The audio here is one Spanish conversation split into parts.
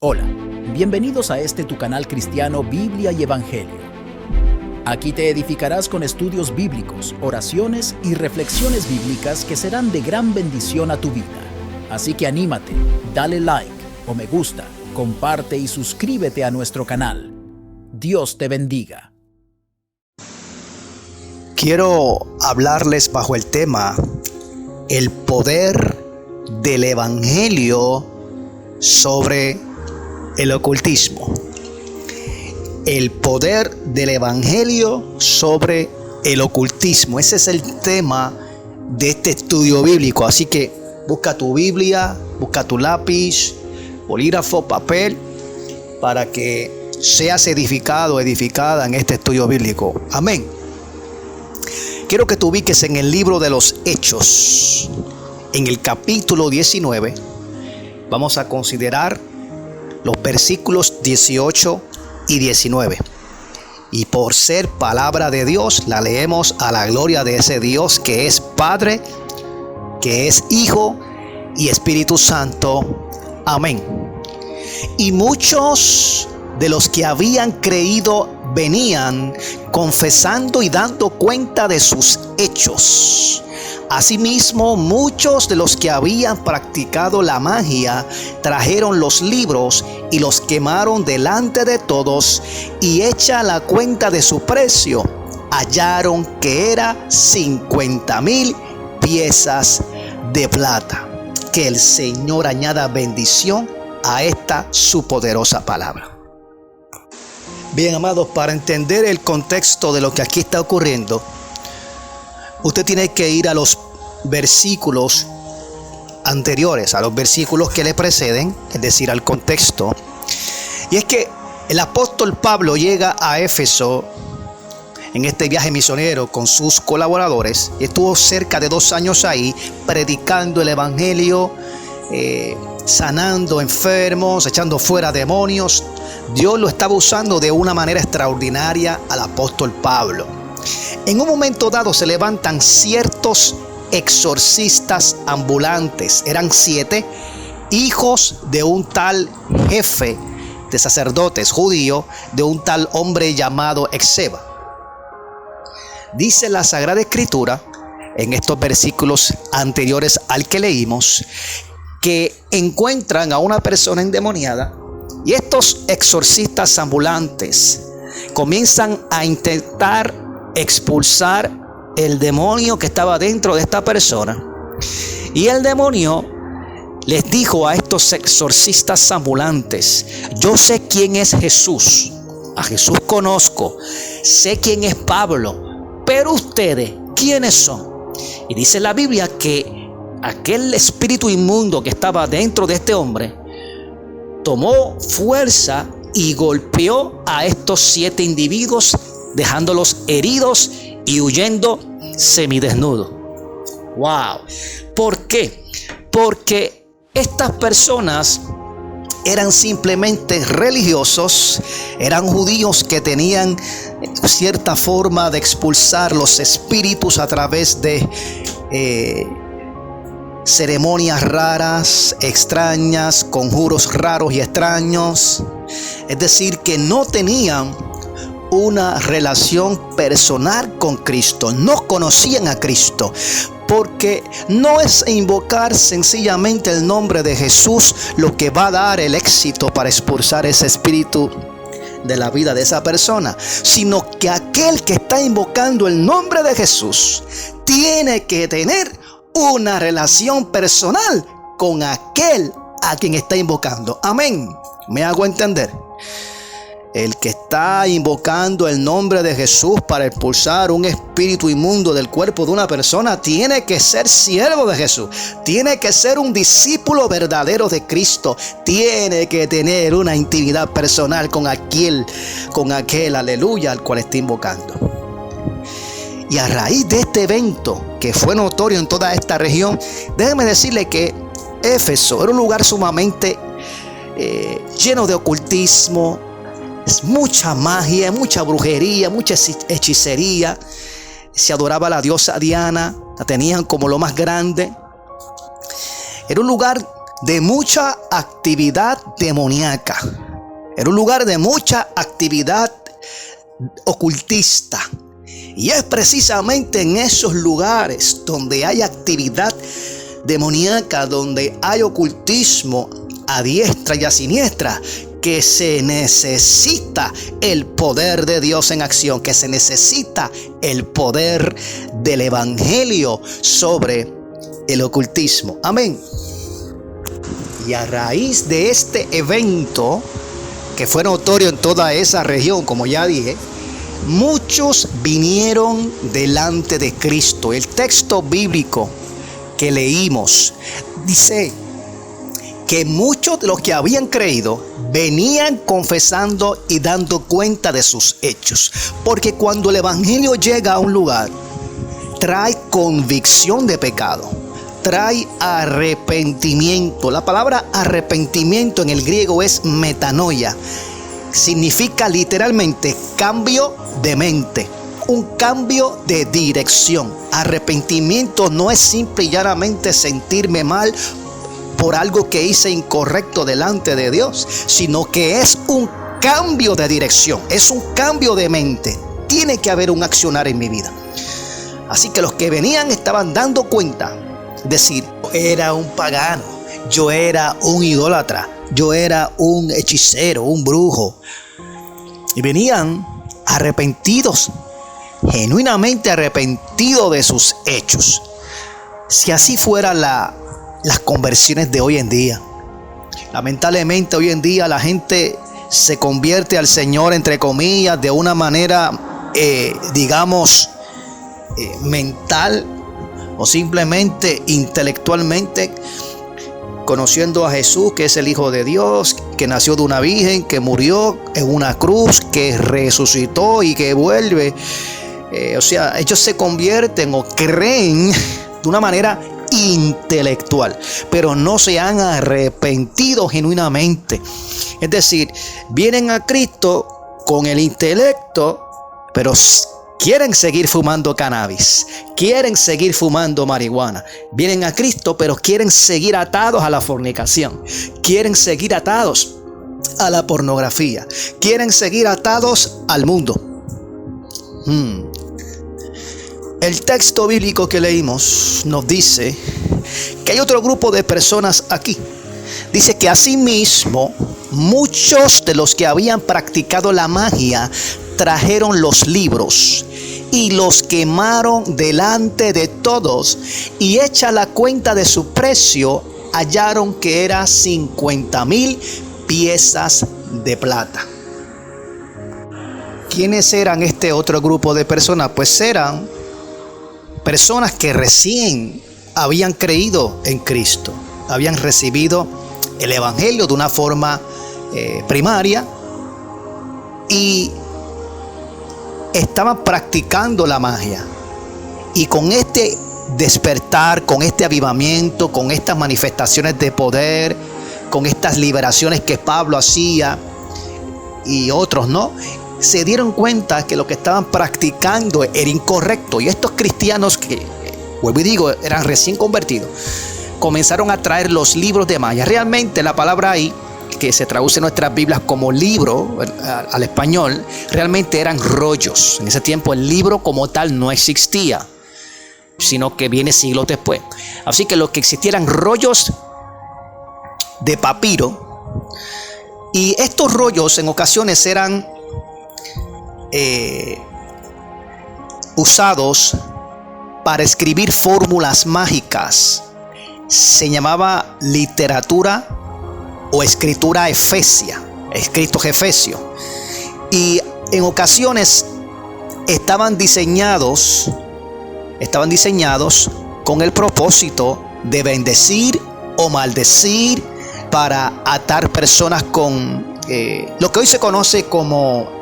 Hola, bienvenidos a este tu canal cristiano Biblia y Evangelio. Aquí te edificarás con estudios bíblicos, oraciones y reflexiones bíblicas que serán de gran bendición a tu vida. Así que anímate, dale like o me gusta, comparte y suscríbete a nuestro canal. Dios te bendiga. Quiero hablarles bajo el tema el poder del Evangelio sobre el ocultismo. El poder del Evangelio sobre el ocultismo. Ese es el tema de este estudio bíblico. Así que busca tu Biblia, busca tu lápiz, bolígrafo, papel, para que seas edificado, edificada en este estudio bíblico. Amén. Quiero que te ubiques en el libro de los Hechos, en el capítulo 19. Vamos a considerar los versículos 18 y 19. Y por ser palabra de Dios, la leemos a la gloria de ese Dios que es Padre, que es Hijo y Espíritu Santo. Amén. Y muchos de los que habían creído venían confesando y dando cuenta de sus hechos. Asimismo, muchos de los que habían practicado la magia trajeron los libros y los quemaron delante de todos, y hecha la cuenta de su precio, hallaron que era 50,000 piezas de plata. Que el Señor añada bendición a esta su poderosa palabra. Bien, amados, para entender el contexto de lo que aquí está ocurriendo, usted tiene que ir a los versículos anteriores, a los versículos que le preceden, es decir, al contexto. Y es que el apóstol Pablo llega a Éfeso en este viaje misionero con sus colaboradores y estuvo cerca de 2 años ahí predicando el evangelio, sanando enfermos, echando fuera demonios. Dios lo estaba usando de una manera extraordinaria al apóstol Pablo. En un momento dado se levantan ciertos exorcistas ambulantes. Eran 7 hijos de un tal jefe de sacerdotes judío, de un tal hombre llamado Esceva. Dice la Sagrada Escritura en estos versículos anteriores al que leímos, que encuentran a una persona endemoniada, y estos exorcistas ambulantes comienzan a intentar expulsar el demonio que estaba dentro de esta persona. Y el demonio les dijo a estos exorcistas ambulantes: yo sé quién es Jesús, a Jesús conozco, sé quién es Pablo, pero ustedes, ¿quiénes son? Y dice la Biblia que aquel espíritu inmundo que estaba dentro de este hombre tomó fuerza y golpeó a estos 7 individuos, dejándolos heridos y huyendo semidesnudos. ¡Wow! ¿Por qué? Porque estas personas eran simplemente religiosos, eran judíos que tenían cierta forma de expulsar los espíritus a través de ceremonias raras, extrañas, conjuros raros y extraños. Es decir, que no tenían una relación personal con Cristo, no conocían a Cristo, porque no es invocar sencillamente el nombre de Jesús lo que va a dar el éxito para expulsar ese espíritu de la vida de esa persona, sino que aquel que está invocando el nombre de Jesús tiene que tener una relación personal con aquel a quien está invocando. Amén. ¿Me hago entender? El que está invocando el nombre de Jesús para expulsar un espíritu inmundo del cuerpo de una persona tiene que ser siervo de Jesús, tiene que ser un discípulo verdadero de Cristo, tiene que tener una intimidad personal con aquel, aleluya, al cual está invocando. Y a raíz de este evento que fue notorio en toda esta región, déjeme decirle que Éfeso era un lugar sumamente lleno de ocultismo, mucha magia, mucha brujería, mucha hechicería. Se adoraba a la diosa Diana, la tenían como lo más grande. Era un lugar de mucha actividad demoníaca. Era un lugar de mucha actividad ocultista. Y es precisamente en esos lugares donde hay actividad demoníaca, donde hay ocultismo a diestra y a siniestra, que se necesita el poder de Dios en acción, que se necesita el poder del evangelio sobre el ocultismo. Amén. Y a raíz de este evento, que fue notorio en toda esa región, como ya dije, muchos vinieron delante de Cristo. El texto bíblico que leímos dice que muchos de los que habían creído venían confesando y dando cuenta de sus hechos. Porque cuando el evangelio llega a un lugar, trae convicción de pecado, trae arrepentimiento. La palabra arrepentimiento en el griego es metanoia. Significa literalmente cambio de mente, un cambio de dirección. Arrepentimiento no es simple y llanamente sentirme mal por algo que hice incorrecto delante de Dios, sino que es un cambio de dirección, es un cambio de mente. Tiene que haber un accionar en mi vida. Así que los que venían estaban dando cuenta, decir, yo era un pagano, yo era un idólatra, yo era un hechicero, un brujo. Y venían arrepentidos, genuinamente arrepentidos de sus hechos. Si así fuera las conversiones de hoy en día, lamentablemente hoy en día la gente se convierte al Señor, entre comillas, de una manera, mental o simplemente intelectualmente, conociendo a Jesús, que es el Hijo de Dios, que nació de una virgen, que murió en una cruz, que resucitó y que vuelve. Ellos se convierten o creen de una manera intelectual, pero no se han arrepentido genuinamente. Es decir, vienen a Cristo con el intelecto, pero quieren seguir fumando cannabis, quieren seguir fumando marihuana. Vienen a Cristo, pero quieren seguir atados a la fornicación, quieren seguir atados a la pornografía, quieren seguir atados al mundo. El texto bíblico que leímos nos dice que hay otro grupo de personas aquí. Dice que asimismo muchos de los que habían practicado la magia trajeron los libros y los quemaron delante de todos, y hecha la cuenta de su precio, hallaron que era 50,000 piezas de plata. ¿Quiénes eran este otro grupo de personas? Pues eran personas que recién habían creído en Cristo, habían recibido el evangelio de una forma primaria y estaban practicando la magia. Y con este despertar, con este avivamiento, con estas manifestaciones de poder, con estas liberaciones que Pablo hacía y otros, ¿no?, se dieron cuenta que lo que estaban practicando era incorrecto. Y estos cristianos que, vuelvo y digo, eran recién convertidos, comenzaron a traer los libros de magia. Realmente la palabra ahí, que se traduce en nuestras Biblias como libro al español, realmente eran rollos. En ese tiempo el libro como tal no existía, sino que viene siglos después. Así que lo que existieran rollos de papiro, y estos rollos en ocasiones eran usados para escribir fórmulas mágicas. Se llamaba literatura o escritura efesia, escritos efesios, y en ocasiones estaban diseñados con el propósito de bendecir o maldecir, para atar personas con lo que hoy se conoce como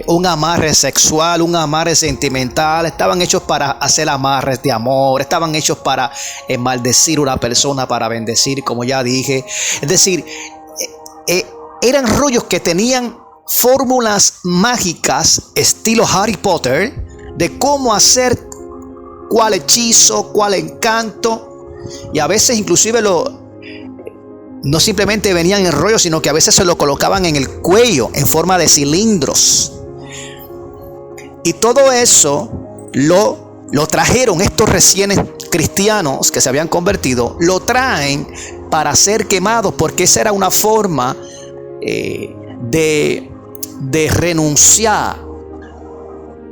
un amarre sexual, un amarre sentimental. Estaban hechos para hacer amarres de amor, estaban hechos para maldecir a una persona, para bendecir, como ya dije. Es decir, eran rollos que tenían fórmulas mágicas estilo Harry Potter, de cómo hacer cuál hechizo, cuál encanto, y a veces inclusive no simplemente venían en rollo, sino que a veces se lo colocaban en el cuello en forma de cilindros. Y todo eso lo trajeron estos recién cristianos que se habían convertido, lo traen para ser quemados, porque esa era una forma de renunciar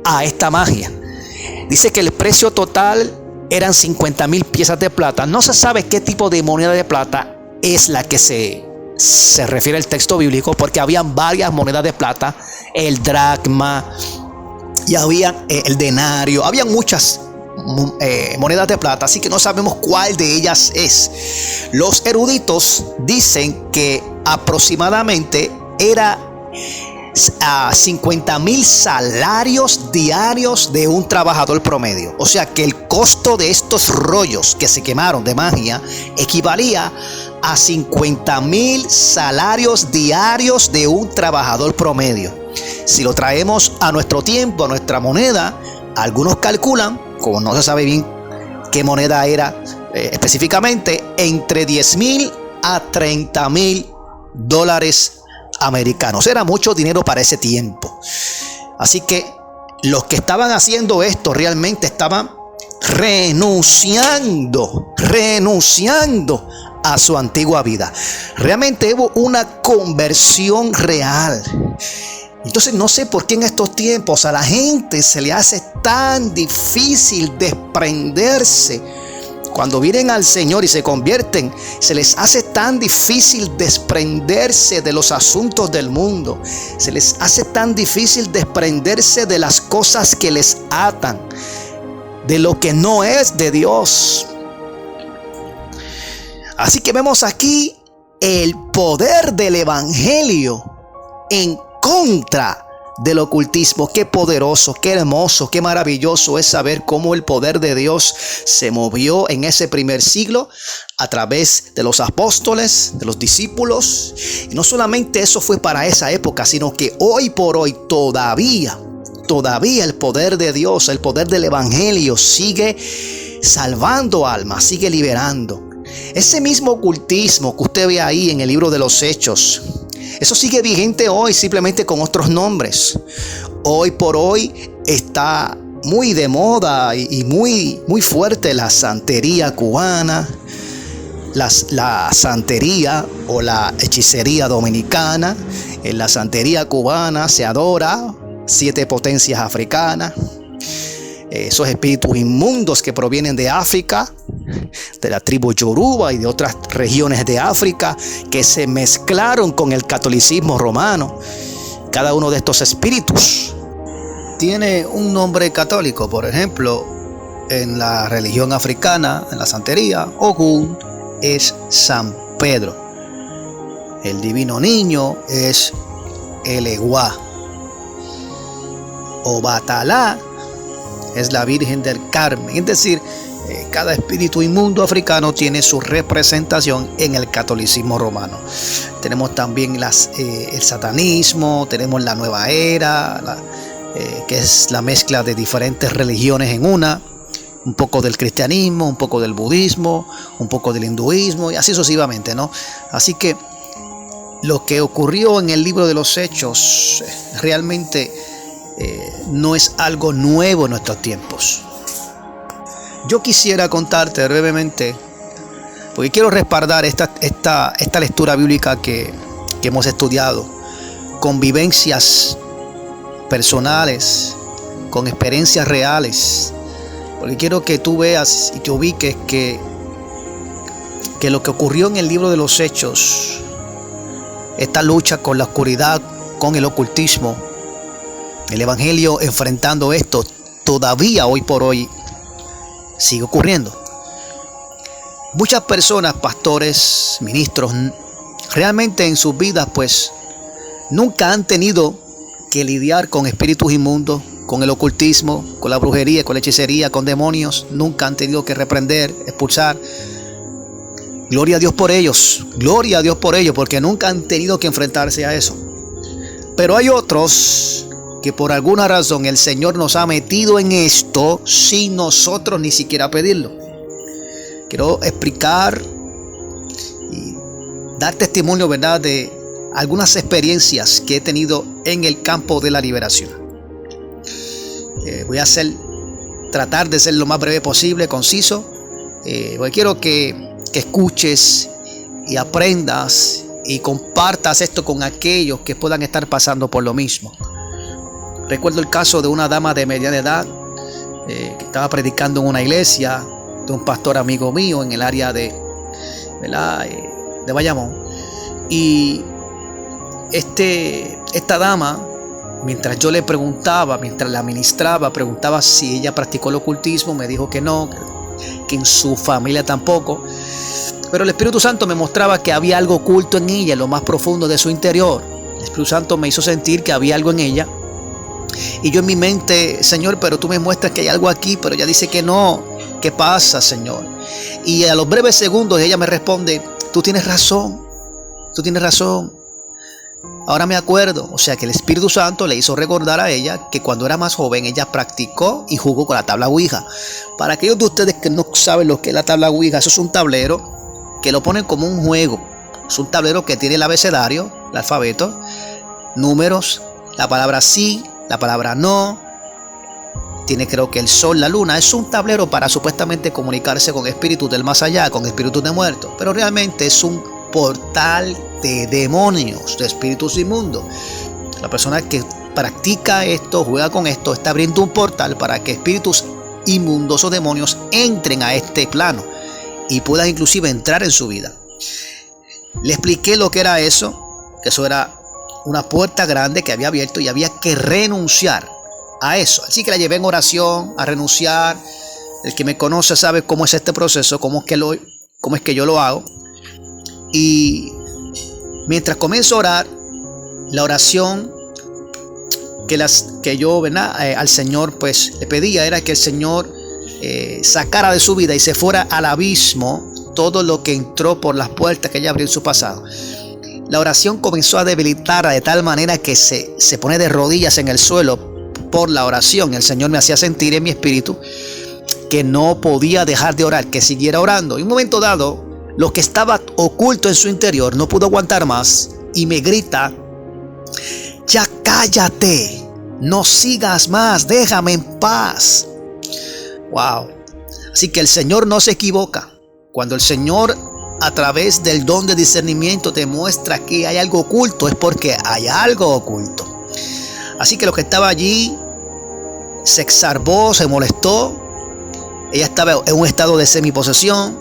a esta magia. Dice que el precio total eran 50,000 piezas de plata. No se sabe qué tipo de moneda de plata es la que se refiere al texto bíblico, porque habían varias monedas de plata, el dracma, y había el denario, había muchas monedas de plata, así que no sabemos cuál de ellas es. Los eruditos dicen que aproximadamente era a 50,000 salarios diarios de un trabajador promedio. O sea que el costo de estos rollos que se quemaron de magia equivalía a 50,000 salarios diarios de un trabajador promedio. Si lo traemos a nuestro tiempo, a nuestra moneda, algunos calculan, como no se sabe bien qué moneda era específicamente, entre 10,000 a 30,000 dólares americanos. Era mucho dinero para ese tiempo. Así que los que estaban haciendo esto realmente estaban renunciando a su antigua vida. Realmente hubo una conversión real. Entonces no sé por qué en estos tiempos a la gente se le hace tan difícil desprenderse. Cuando vienen al Señor y se convierten, se les hace tan difícil desprenderse de los asuntos del mundo. Se les hace tan difícil desprenderse de las cosas que les atan, de lo que no es de Dios. Así que vemos aquí el poder del evangelio en contra del ocultismo. Qué poderoso, qué hermoso, qué maravilloso es saber cómo el poder de Dios se movió en ese primer siglo a través de los apóstoles, de los discípulos. Y no solamente eso fue para esa época, sino que hoy por hoy todavía el poder de Dios, el poder del evangelio sigue salvando almas, sigue liberando. Ese mismo ocultismo que usted ve ahí en el libro de los Hechos, eso sigue vigente hoy, simplemente con otros nombres. Hoy por hoy está muy de moda y muy fuerte la santería cubana, la santería o la hechicería dominicana. En la santería cubana se adora 7 potencias africanas, esos espíritus inmundos que provienen de África, de la tribu Yoruba y de otras regiones de África, que se mezclaron con el catolicismo romano. Cada uno de estos espíritus tiene un nombre católico. Por ejemplo, en la religión africana, en la santería, Ogún es San Pedro. El divino niño es el Eguá. Obatalá es la Virgen del Carmen. Es decir, cada espíritu inmundo africano tiene su representación en el catolicismo romano. Tenemos también el satanismo, tenemos la nueva era, que es la mezcla de diferentes religiones en una. Un poco del cristianismo, un poco del budismo, un poco del hinduismo y así sucesivamente, ¿no? Así que lo que ocurrió en el libro de los Hechos realmente no es algo nuevo en nuestros tiempos. Yo quisiera contarte brevemente, porque quiero respaldar esta lectura bíblica que hemos estudiado, con vivencias personales, con experiencias reales, porque quiero que tú veas y te ubiques que lo que ocurrió en el libro de los Hechos, esta lucha con la oscuridad, con el ocultismo, el evangelio enfrentando esto, todavía hoy por hoy sigue ocurriendo. Muchas personas, pastores, ministros, realmente en sus vidas pues nunca han tenido que lidiar con espíritus inmundos, con el ocultismo, con la brujería, con la hechicería, con demonios. Nunca han tenido que reprender, expulsar. Gloria a Dios por ellos, porque nunca han tenido que enfrentarse a eso. Pero hay otros que por alguna razón el Señor nos ha metido en esto sin nosotros ni siquiera pedirlo. Quiero explicar y dar testimonio, ¿verdad?, de algunas experiencias que he tenido en el campo de la liberación. Voy a tratar de ser lo más breve posible, conciso, porque quiero que escuches y aprendas y compartas esto con aquellos que puedan estar pasando por lo mismo. Recuerdo el caso de una dama de mediana edad que estaba predicando en una iglesia de un pastor amigo mío en el área de Bayamón. Y esta dama, mientras yo le preguntaba, mientras la ministraba, preguntaba si ella practicó el ocultismo, me dijo que no, que en su familia tampoco. Pero el Espíritu Santo me mostraba que había algo oculto en ella, en lo más profundo de su interior. El Espíritu Santo me hizo sentir que había algo en ella. Y yo en mi mente, Señor, pero tú me muestras que hay algo aquí, pero ella dice que no. ¿Qué pasa, Señor? Y a los breves segundos ella me responde, tú tienes razón, tú tienes razón. Ahora me acuerdo, o sea que el Espíritu Santo le hizo recordar a ella que cuando era más joven ella practicó y jugó con la tabla Ouija. Para aquellos de ustedes que no saben lo que es la tabla Ouija, eso es un tablero que lo ponen como un juego. Es un tablero que tiene el abecedario, el alfabeto, números, la palabra sí, la palabra no, tiene creo que el sol, la luna. Es un tablero para supuestamente comunicarse con espíritus del más allá, con espíritus de muertos, pero realmente es un portal de demonios, de espíritus inmundos. La persona que practica esto, juega con esto, está abriendo un portal para que espíritus inmundos o demonios entren a este plano y puedan inclusive entrar en su vida. Le expliqué lo que era eso, que eso era una puerta grande que había abierto y había que renunciar a eso. Así que la llevé en oración a renunciar. El que me conoce sabe cómo es este proceso, cómo es que yo lo hago. Y mientras comienzo a orar, la oración que yo, ¿verdad?, al Señor pues le pedía era que el Señor sacara de su vida y se fuera al abismo todo lo que entró por las puertas que ella abrió en su pasado. La oración comenzó a debilitarla de tal manera que se pone de rodillas en el suelo por la oración. El Señor me hacía sentir en mi espíritu que no podía dejar de orar, que siguiera orando. En un momento dado, lo que estaba oculto en su interior no pudo aguantar más y me grita, ya cállate, no sigas más, déjame en paz. Wow. Así que el Señor no se equivoca. Cuando el Señor a través del don de discernimiento te muestra que hay algo oculto, es porque hay algo oculto. Así que lo que estaba allí se exacerbó, se molestó. Ella estaba en un estado de semiposesión.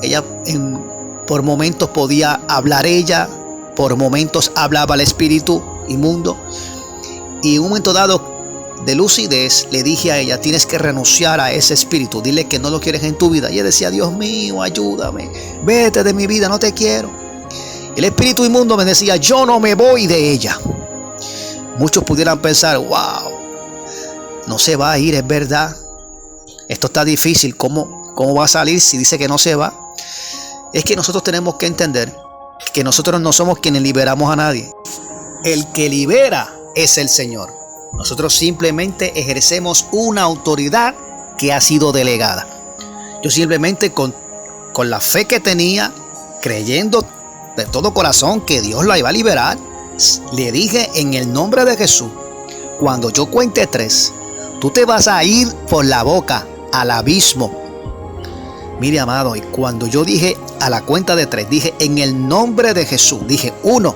Ella por momentos podía hablar ella, por momentos hablaba el espíritu inmundo. Y en un momento dado de lucidez le dije a ella, tienes que renunciar a ese espíritu, dile que no lo quieres en tu vida. Y ella decía, Dios mío, ayúdame, vete de mi vida, no te quiero. El espíritu inmundo me decía, yo no me voy de ella. Muchos pudieran pensar, wow, no se va a ir, es verdad. Esto está difícil, ¿cómo va a salir si dice que no se va? Es que nosotros tenemos que entender que nosotros no somos quienes liberamos a nadie. El que libera es el Señor. Nosotros simplemente ejercemos una autoridad que ha sido delegada. Yo simplemente con la fe que tenía, creyendo de todo corazón que Dios la iba a liberar, le dije en el nombre de Jesús, cuando yo cuente 3, tú te vas a ir por la boca al abismo. Mire, amado, y cuando yo dije a la cuenta de 3, dije en el nombre de Jesús, dije 1,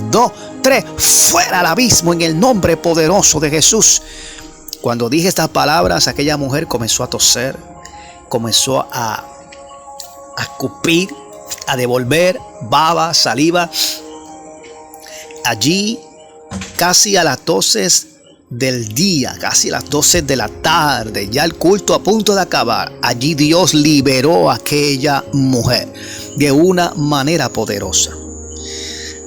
2, 3, fuera al abismo en el nombre poderoso de Jesús. Cuando dije estas palabras, aquella mujer comenzó a toser, comenzó a escupir, a devolver baba, saliva. Allí, casi a las 12 del día, casi a las 12 de la tarde, ya el culto a punto de acabar, allí Dios liberó a aquella mujer de una manera poderosa.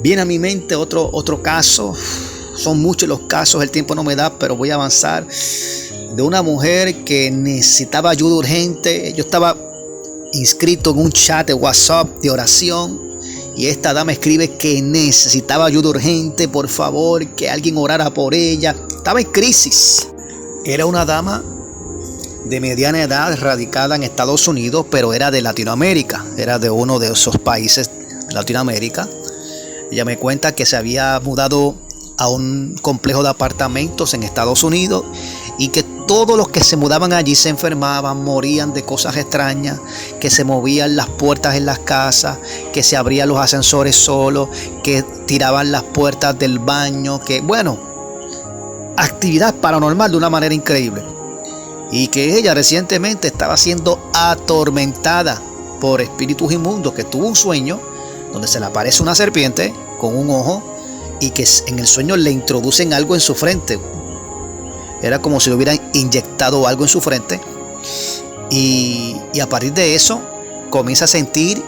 Viene a mi mente otro caso, son muchos los casos, el tiempo no me da, pero voy a avanzar, de una mujer que necesitaba ayuda urgente. Yo estaba inscrito en un chat de WhatsApp de oración y esta dama escribe que necesitaba ayuda urgente, por favor, que alguien orara por ella. Estaba en crisis. Era una dama de mediana edad, radicada en Estados Unidos, pero era de Latinoamérica, era de uno de esos países Latinoamérica. Ella me cuenta que se había mudado a un complejo de apartamentos en Estados Unidos y que todos los que se mudaban allí se enfermaban, morían de cosas extrañas, que se movían las puertas en las casas, que se abrían los ascensores solos, que tiraban las puertas del baño, que bueno, actividad paranormal de una manera increíble. Y que ella recientemente estaba siendo atormentada por espíritus inmundos, que tuvo un sueño donde se le aparece una serpiente con un ojo y que en el sueño le introducen algo en su frente. Era como si le hubieran inyectado algo en su frente. Y a partir de eso comienza a sentir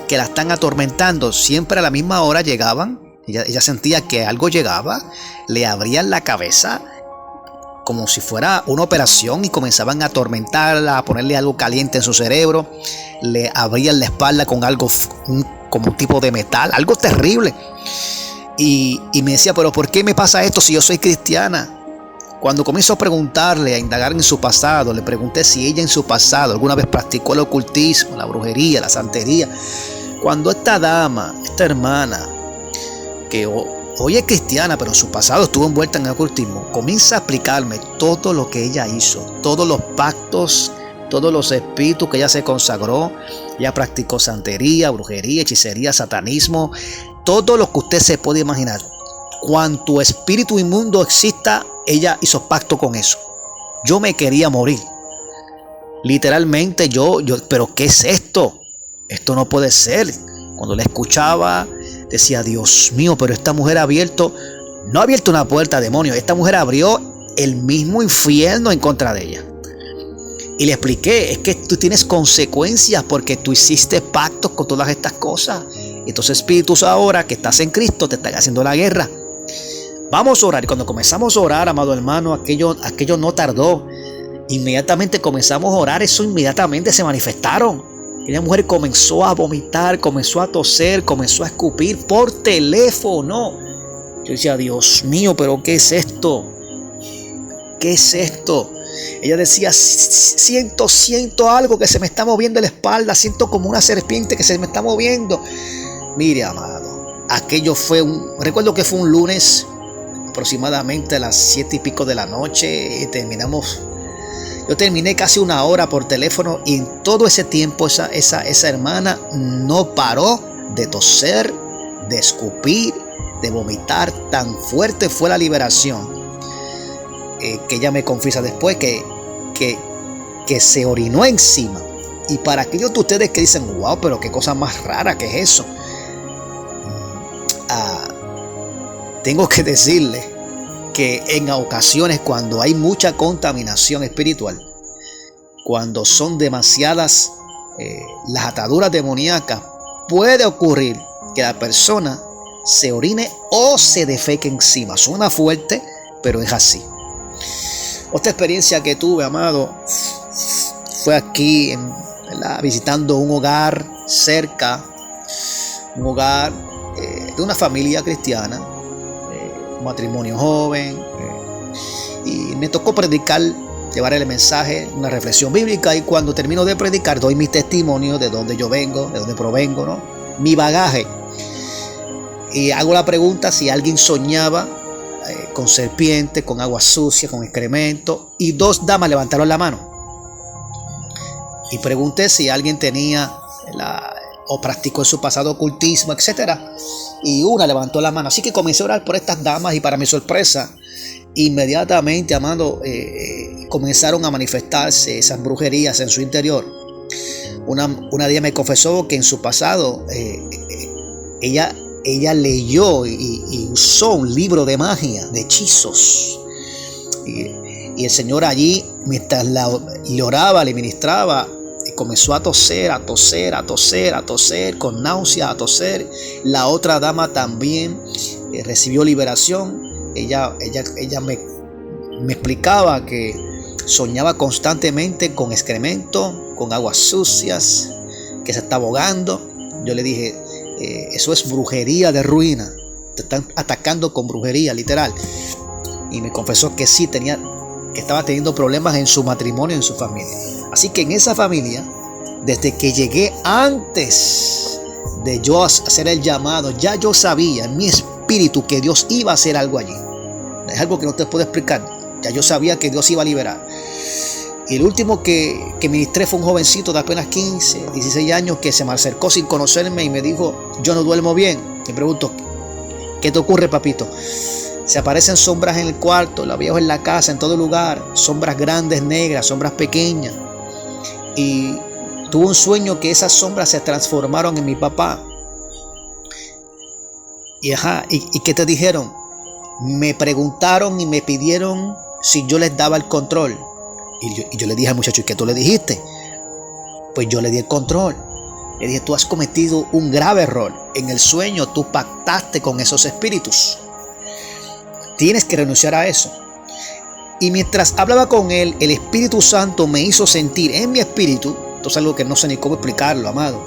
que la están atormentando. Siempre a la misma hora llegaban. Ella sentía que algo llegaba, le abrían la cabeza como si fuera una operación y comenzaban a atormentarla, a ponerle algo caliente en su cerebro. Le abrían la espalda con algo como un tipo de metal, algo terrible. Y me decía, pero ¿por qué me pasa esto si yo soy cristiana? Cuando comienzo a preguntarle, a indagar en su pasado, le pregunté si ella en su pasado alguna vez practicó el ocultismo, la brujería, la santería. Cuando esta dama, esta hermana, que hoy es cristiana, pero en su pasado estuvo envuelta en el ocultismo, comienza a explicarme todo lo que ella hizo, todos los pactos, todos los espíritus que ella se consagró. Ella practicó santería, brujería, hechicería, satanismo, todo lo que usted se puede imaginar. Cuanto espíritu inmundo exista, ella hizo pacto con eso. Yo me quería morir. Literalmente pero ¿qué es esto? Esto no puede ser. Cuando la escuchaba, decía, Dios mío, pero esta mujer no ha abierto una puerta, demonio. Esta mujer abrió el mismo infierno en contra de ella. Y le expliqué, es que tú tienes consecuencias porque tú hiciste pactos con todas estas cosas. Estos espíritus ahora que estás en Cristo te están haciendo la guerra. Vamos a orar. Y cuando comenzamos a orar, amado hermano, aquello no tardó. Inmediatamente comenzamos a orar, eso inmediatamente se manifestaron. Aquella mujer comenzó a vomitar, comenzó a toser, comenzó a escupir por teléfono. Yo decía, Dios mío, pero ¿qué es esto? ¿Qué es esto? Ella decía, siento algo que se me está moviendo en la espalda, siento como una serpiente que se me está moviendo. Mire, amado, recuerdo que fue un lunes, aproximadamente a las 7 y pico de la noche, y yo terminé casi una hora por teléfono, y en todo ese tiempo esa hermana no paró de toser, de escupir, de vomitar. Tan fuerte fue la liberación que ella me confiesa después que se orinó encima. Y para aquellos de ustedes que dicen, wow, pero qué cosa más rara, ¿qué es eso? Tengo que decirle que en ocasiones, cuando hay mucha contaminación espiritual, cuando son demasiadas las ataduras demoníacas, puede ocurrir que la persona se orine o se defeque encima. Suena fuerte, pero es así. Otra experiencia que tuve, amado, fue aquí visitando un hogar cerca, un hogar de una familia cristiana, un matrimonio joven, y me tocó predicar, llevar el mensaje, una reflexión bíblica, y cuando termino de predicar doy mi testimonio de dónde yo vengo, de dónde provengo, ¿no? Mi bagaje, y hago la pregunta si alguien soñaba con serpiente, con agua sucia, con excremento, y 2 damas levantaron la mano. Y pregunté si alguien tenía o practicó en su pasado ocultismo, etcétera. Y una levantó la mano. Así que comencé a orar por estas damas, y para mi sorpresa, inmediatamente, amado, comenzaron a manifestarse esas brujerías en su interior. Una de ellas me confesó que en su pasado ella leyó y usó un libro de magia, de hechizos. Y el Señor allí, mientras le oraba, le ministraba, comenzó a toser, con náusea, a toser. La otra dama también recibió liberación. Ella me explicaba que soñaba constantemente con excremento, con aguas sucias, que se está ahogando. Yo le dije, eso es brujería de ruina. Te están atacando con brujería, literal. Y me confesó que sí, que estaba teniendo problemas en su matrimonio, en su familia. Así que en esa familia, desde que llegué antes de yo hacer el llamado, ya yo sabía en mi espíritu que Dios iba a hacer algo allí. Es algo que no te puedo explicar. Ya yo sabía que Dios iba a liberar. Y el último que ministré fue un jovencito de apenas 15, 16 años que se me acercó sin conocerme y me dijo: yo no duermo bien. Me pregunto: ¿qué te ocurre, papito? Se aparecen sombras en el cuarto, la veo en la casa, en todo lugar. Sombras grandes, negras, sombras pequeñas. Y tuve un sueño que esas sombras se transformaron en mi papá. ¿Y qué te dijeron? Me preguntaron y me pidieron si yo les daba el control. Y yo le dije al muchacho: ¿y qué tú le dijiste? Pues yo le di el control. Le dije: tú has cometido un grave error. En el sueño tú pactaste con esos espíritus. Tienes que renunciar a eso. Y mientras hablaba con él, el Espíritu Santo me hizo sentir en mi espíritu. Esto es algo que no sé ni cómo explicarlo, amado.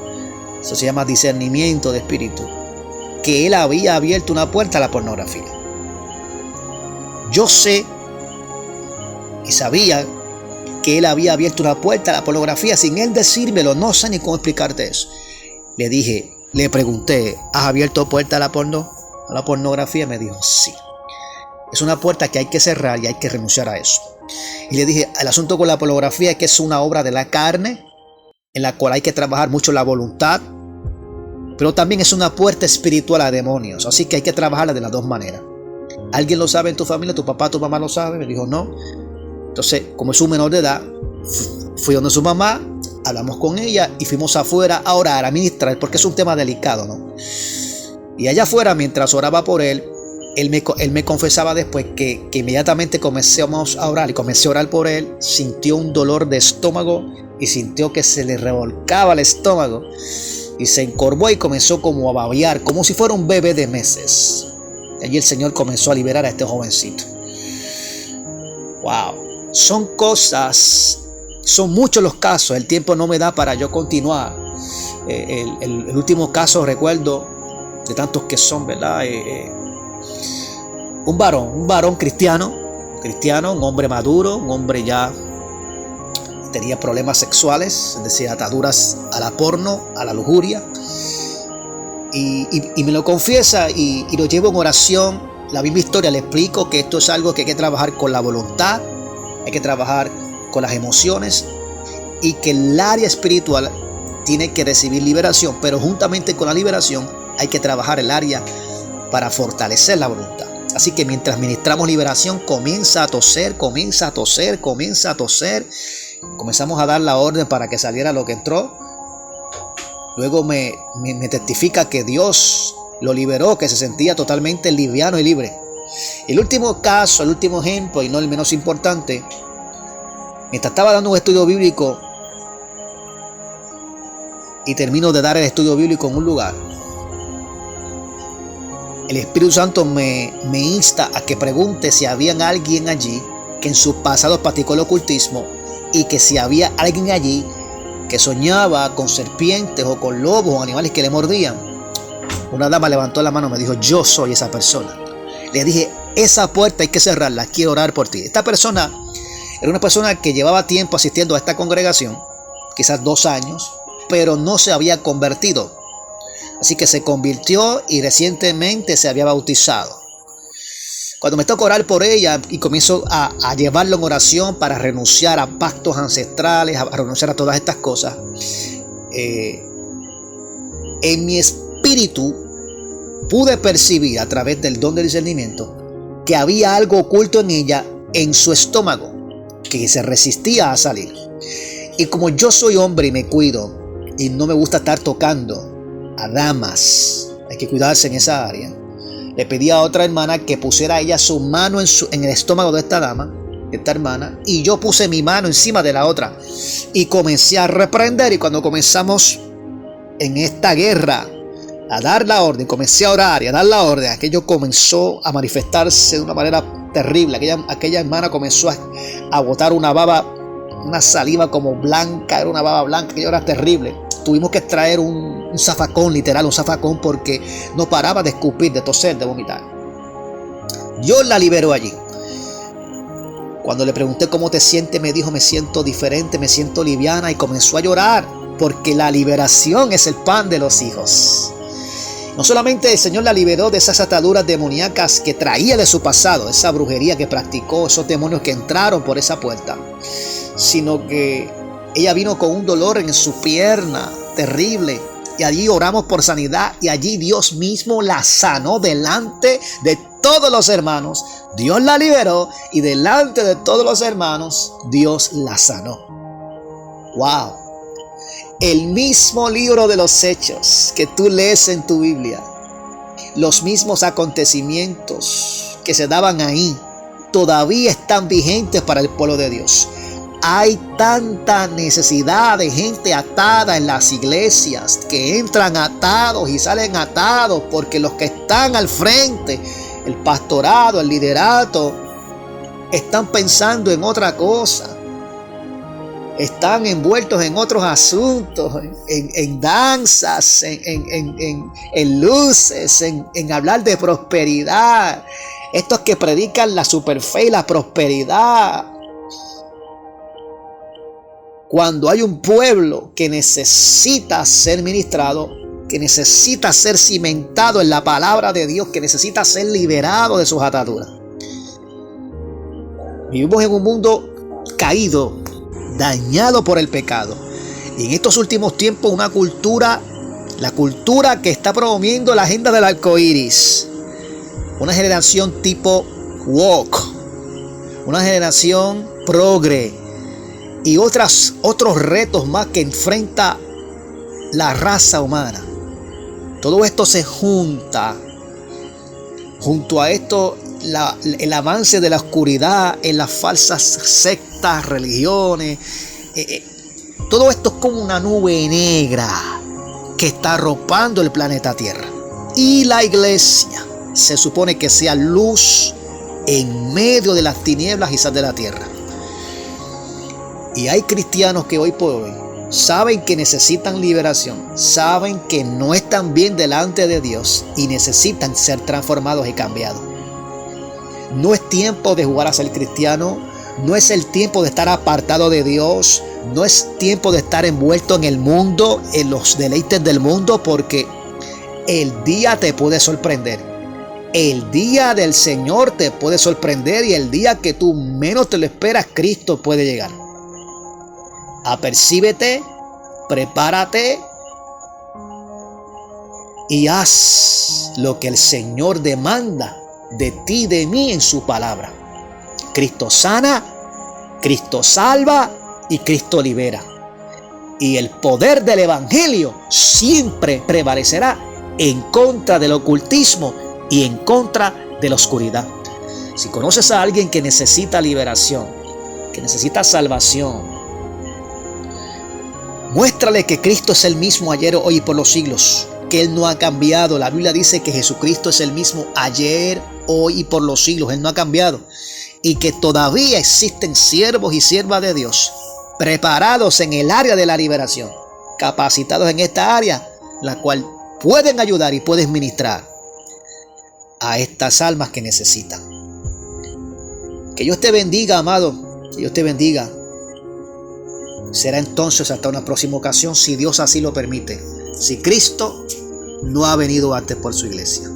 Eso se llama discernimiento de espíritu. Que él había abierto una puerta a la pornografía. Yo sé y sabía que él había abierto una puerta a la pornografía sin él decírmelo. No sé ni cómo explicarte eso. Le pregunté: ¿has abierto puerta a la pornografía? Me dijo: sí. Es una puerta que hay que cerrar y hay que renunciar a eso. Y le dije: el asunto con la pornografía es que es una obra de la carne, en la cual hay que trabajar mucho la voluntad, pero también es una puerta espiritual a demonios. Así que hay que trabajarla de las dos maneras. ¿Alguien lo sabe en tu familia? ¿Tu papá, tu mamá lo sabe? Me dijo: no. Entonces, como es un menor de edad, fui donde su mamá, hablamos con ella y fuimos afuera a orar, a ministrar, porque es un tema delicado, ¿no? Y allá afuera, mientras oraba por él me confesaba después que inmediatamente comencemos a orar y comencé a orar por él. Sintió un dolor de estómago y sintió que se le revolcaba el estómago y se encorvó y comenzó como a babear, como si fuera un bebé de meses. Y allí el Señor comenzó a liberar a este jovencito. Wow. Son muchos los casos. El tiempo no me da para yo continuar. El último caso recuerdo de tantos que son, ¿verdad? Un varón cristiano, un hombre maduro, un hombre ya tenía problemas sexuales, es decir, ataduras a la porno, a la lujuria. Y me lo confiesa y lo llevo en oración. La misma historia, le explico que esto es algo que hay que trabajar con la voluntad, hay que trabajar con las emociones y que el área espiritual tiene que recibir liberación, pero juntamente con la liberación hay que trabajar el área para fortalecer la voluntad. Así que mientras ministramos liberación, comienza a toser. Comenzamos a dar la orden para que saliera lo que entró. Luego me testifica que Dios lo liberó, que se sentía totalmente liviano y libre. El último caso, el último ejemplo, y no el menos importante, mientras estaba dando un estudio bíblico y termino de dar el estudio bíblico en un lugar, el Espíritu Santo me insta a que pregunte si había alguien allí que en su pasado practicó el ocultismo y que si había alguien allí que soñaba con serpientes o con lobos o animales que le mordían. Una dama levantó la mano y me dijo: yo soy esa persona. Le dije: esa puerta hay que cerrarla, quiero orar por ti. Esta persona era una persona que llevaba tiempo asistiendo a esta congregación, quizás 2 años, pero no se había convertido. Así que se convirtió y recientemente se había bautizado. Cuando me toca orar por ella y comienzo a llevarlo en oración para renunciar a pactos ancestrales, a renunciar a todas estas cosas, en mi espíritu pude percibir a través del don del discernimiento que había algo oculto en ella, en su estómago, que se resistía a salir. Y como yo soy hombre y me cuido y no me gusta estar tocando a damas, hay que cuidarse en esa área, le pedí a otra hermana que pusiera ella su mano en el estómago de esta dama, esta hermana, y yo puse mi mano encima de la otra y comencé a reprender. Y cuando comenzamos en esta guerra a dar la orden, comencé a orar y a dar la orden, aquello comenzó a manifestarse de una manera terrible. Aquella hermana comenzó a botar una baba, una saliva como blanca, era una baba blanca, aquello era terrible. Tuvimos que extraer un zafacón, literal, un zafacón, porque no paraba de escupir, de toser, de vomitar. Dios la liberó allí. Cuando le pregunté cómo te sientes, me dijo: me siento diferente, me siento liviana, y comenzó a llorar porque la liberación es el pan de los hijos. No solamente el Señor la liberó de esas ataduras demoníacas que traía de su pasado, esa brujería que practicó, esos demonios que entraron por esa puerta, sino que ella vino con un dolor en su pierna terrible, y allí oramos por sanidad, y allí Dios mismo la sanó delante de todos los hermanos. Dios la liberó y delante de todos los hermanos Dios la sanó. ¡Wow! El mismo libro de los Hechos que tú lees en tu Biblia, los mismos acontecimientos que se daban ahí, todavía están vigentes para el pueblo de Dios. Hay tanta necesidad de gente atada en las iglesias, que entran atados y salen atados, porque los que están al frente, el pastorado, el liderato, están pensando en otra cosa. Están envueltos en otros asuntos, en danzas, en luces, en hablar de prosperidad. Estos que predican la superfe y la prosperidad. Cuando hay un pueblo que necesita ser ministrado, que necesita ser cimentado en la palabra de Dios, que necesita ser liberado de sus ataduras. Vivimos en un mundo caído, dañado por el pecado. Y en estos últimos tiempos la cultura que está promoviendo la agenda del arco iris. Una generación tipo woke, una generación progre y otros retos más que enfrenta la raza humana. Todo esto se junta. Junto a esto, el avance de la oscuridad en las falsas sectas, religiones. Todo esto es como una nube negra que está arropando el planeta Tierra. Y la iglesia se supone que sea luz en medio de las tinieblas y sal de la tierra. Y hay cristianos que hoy por hoy saben que necesitan liberación, saben que no están bien delante de Dios y necesitan ser transformados y cambiados. No es tiempo de jugar a ser cristiano, no es el tiempo de estar apartado de Dios, no es tiempo de estar envuelto en el mundo, en los deleites del mundo, porque el día te puede sorprender. El día del Señor te puede sorprender, y el día que tú menos te lo esperas, Cristo puede llegar. Apercíbete, prepárate y haz lo que el Señor demanda de ti y de mí en su palabra. Cristo sana, Cristo salva y Cristo libera. Y el poder del Evangelio siempre prevalecerá en contra del ocultismo y en contra de la oscuridad. Si conoces a alguien que necesita liberación, que necesita salvación, muéstrale que Cristo es el mismo ayer, hoy y por los siglos, que Él no ha cambiado. La Biblia dice que Jesucristo es el mismo ayer, hoy y por los siglos. Él no ha cambiado. Y que todavía existen siervos y siervas de Dios preparados en el área de la liberación, capacitados en esta área, la cual pueden ayudar y pueden ministrar a estas almas que necesitan. Que Dios te bendiga, amado. Que Dios te bendiga. Será entonces hasta una próxima ocasión, si Dios así lo permite, si Cristo no ha venido antes por su iglesia.